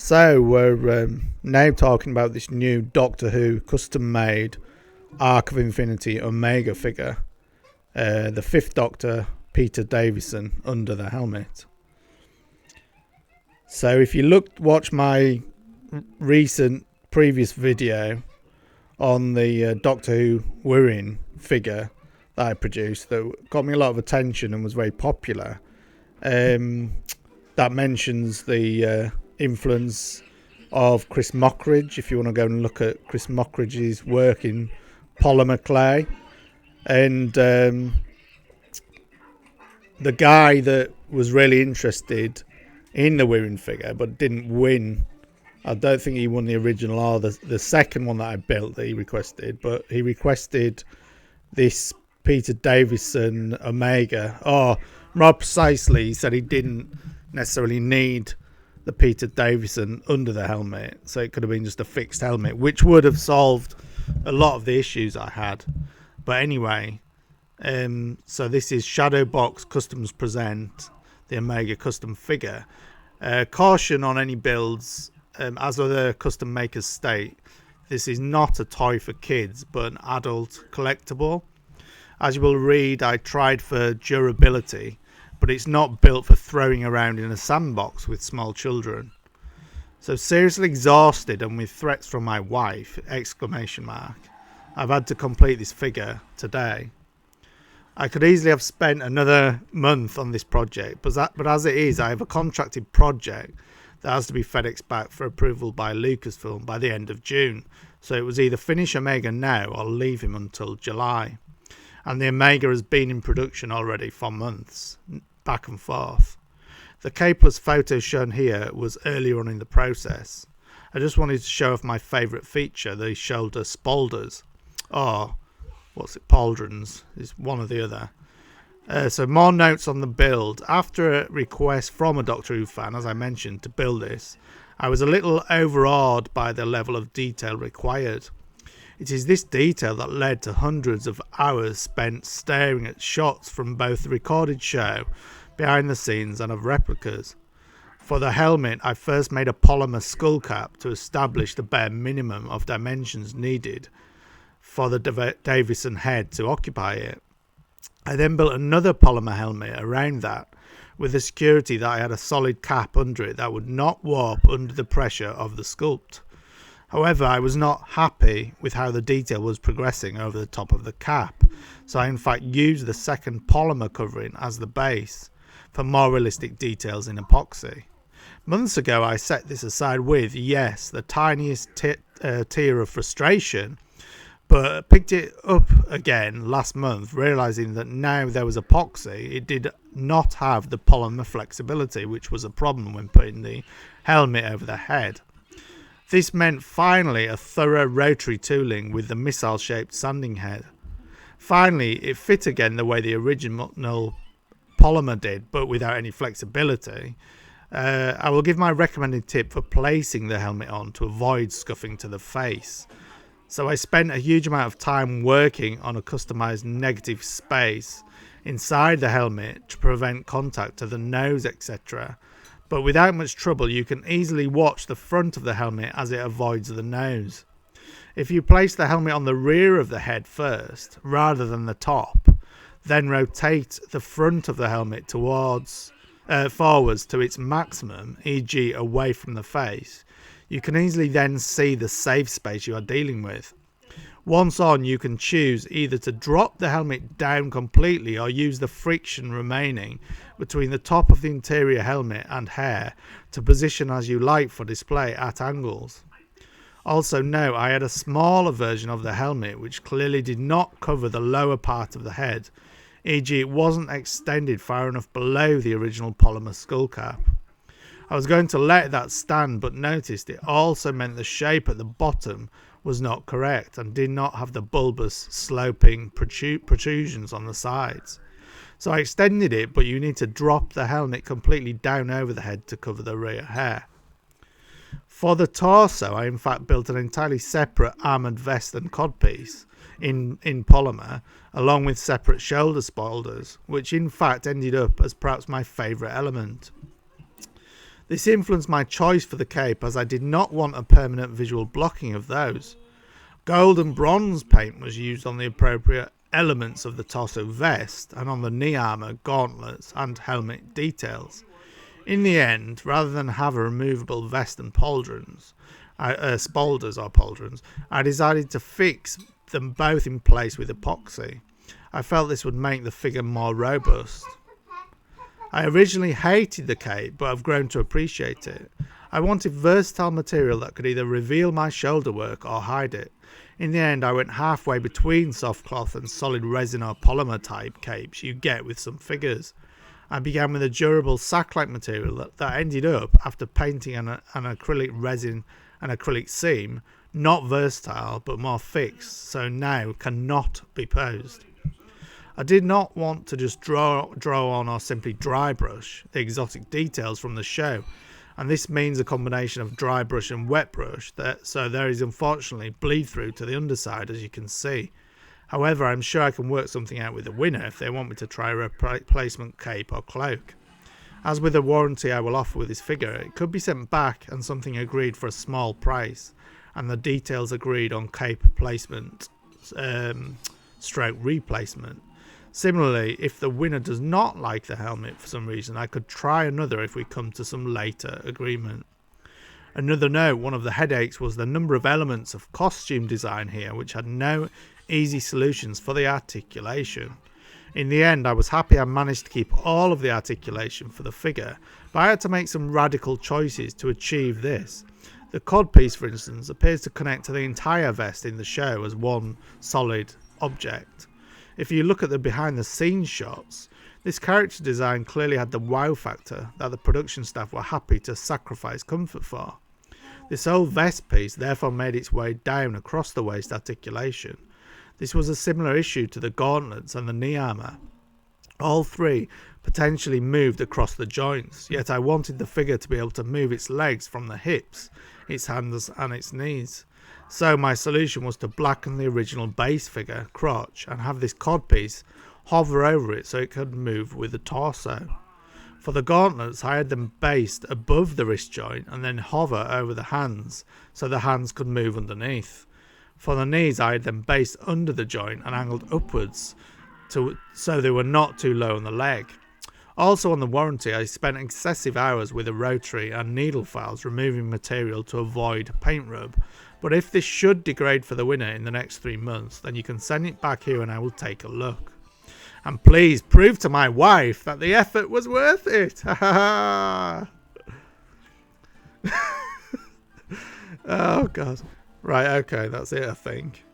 So we're now talking about this new Doctor Who custom-made Arc of Infinity Omega figure, the Fifth Doctor, Peter Davison, under the helmet. So if you watch my recent previous video on the Doctor Who Wirrin figure that I produced, that got me a lot of attention and was very popular, that mentions the influence of Chris Mockridge. If you want to go and look at Chris Mockridge's work in polymer clay, and the guy that was really interested in the Wirrin figure but didn't win, I don't think he won the original or the second one that I built that he requested, but he requested this Peter Davison Omega, or more precisely, he said he didn't necessarily need the Peter Davison under the helmet, so it could have been just a fixed helmet, which would have solved a lot of the issues I had. But anyway, so this is Shadowbox Customs present the Omega custom figure. Caution on any builds, as other custom makers state, this is not a toy for kids but an adult collectible. As you will read, I tried for durability, but it's not built for throwing around in a sandbox with small children. So seriously exhausted and with threats from my wife, ! I've had to complete this figure today. I could easily have spent another month on this project, but as it is, I have a contracted project that has to be FedEx back for approval by Lucasfilm by the end of June. So it was either finish Omega now or leave him until July. And the Omega has been in production already for months, back and forth. The K Plus photo shown here was earlier on in the process. I just wanted to show off my favourite feature, the shoulder spolders, or pauldrons, is one or the other. So more notes on the build. After a request from a Doctor Who fan, as I mentioned, to build this, I was a little overawed by the level of detail required. It is this detail that led to hundreds of hours spent staring at shots from both the recorded show, behind the scenes, and of replicas. For the helmet, I first made a polymer skull cap to establish the bare minimum of dimensions needed for the Davison head to occupy it. I then built another polymer helmet around that, with the security that I had a solid cap under it that would not warp under the pressure of the sculpt. However, I was not happy with how the detail was progressing over the top of the cap, so I in fact used the second polymer covering as the base for more realistic details in epoxy. Months ago I set this aside with, yes, the tiniest tier of frustration, but picked it up again last month, realising that now there was epoxy, it did not have the polymer flexibility, which was a problem when putting the helmet over the head. This meant finally a thorough rotary tooling with the missile-shaped sanding head. Finally, it fit again the way the original polymer did, but without any flexibility. I will give my recommended tip for placing the helmet on to avoid scuffing to the face. So I spent a huge amount of time working on a customized negative space inside the helmet to prevent contact to the nose, etc. But without much trouble, you can easily watch the front of the helmet as it avoids the nose. If you place the helmet on the rear of the head first, rather than the top, then rotate the front of the helmet forwards to its maximum, e.g. away from the face, you can easily then see the safe space you are dealing with. Once on, you can choose either to drop the helmet down completely or use the friction remaining between the top of the interior helmet and hair to position as you like for display at angles. Also note, I had a smaller version of the helmet which clearly did not cover the lower part of the head, e.g. it wasn't extended far enough below the original polymer skull cap. I was going to let that stand, but noticed it also meant the shape at the bottom was not correct and did not have the bulbous sloping protrusions on the sides. So I extended it, but you need to drop the helmet completely down over the head to cover the rear hair. For the torso, I in fact built an entirely separate armoured vest and codpiece in polymer, along with separate shoulder spolders, which in fact ended up as perhaps my favourite element. This influenced my choice for the cape, as I did not want a permanent visual blocking of those. Gold and bronze paint was used on the appropriate elements of the torso vest and on the knee armour, gauntlets and helmet details. In the end, rather than have a removable vest and spolders, I decided to fix them both in place with epoxy. I felt this would make the figure more robust. I originally hated the cape, but I've grown to appreciate it. I wanted versatile material that could either reveal my shoulder work or hide it. In the end, I went halfway between soft cloth and solid resin or polymer type capes you get with some figures. I began with a durable sack-like material that ended up, after painting an acrylic resin and acrylic seam, not versatile but more fixed, so now cannot be posed. I did not want to just draw on or simply dry brush the exotic details from the show, and this means a combination of dry brush and wet brush, so there is unfortunately bleed through to the underside, as you can see. However, I'm sure I can work something out with the winner if they want me to try a replacement cape or cloak. As with the warranty I will offer with this figure, it could be sent back and something agreed for a small price, and the details agreed on cape placement stroke replacement. Similarly, if the winner does not like the helmet for some reason, I could try another if we come to some later agreement. Another note, one of the headaches was the number of elements of costume design here, which had no easy solutions for the articulation. In the end, I was happy I managed to keep all of the articulation for the figure, but I had to make some radical choices to achieve this. The codpiece, for instance, appears to connect to the entire vest in the show as one solid object. If you look at the behind the scenes shots, this character design clearly had the wow factor that the production staff were happy to sacrifice comfort for. This whole vest piece therefore made its way down across the waist articulation. This was a similar issue to the gauntlets and the knee armour. All three potentially moved across the joints, yet I wanted the figure to be able to move its legs from the hips, its hands and its knees. So my solution was to blacken the original base figure crotch and have this codpiece hover over it so it could move with the torso. For the gauntlets, I had them based above the wrist joint and then hover over the hands so the hands could move underneath. For the knees, I had them based under the joint and angled upwards so they were not too low on the leg. Also on the warranty, I spent excessive hours with a rotary and needle files removing material to avoid paint rub. But if this should degrade for the winner in the next 3 months, then you can send it back here and I will take a look. And please prove to my wife that the effort was worth it. Oh God. Right, okay, that's it, I think.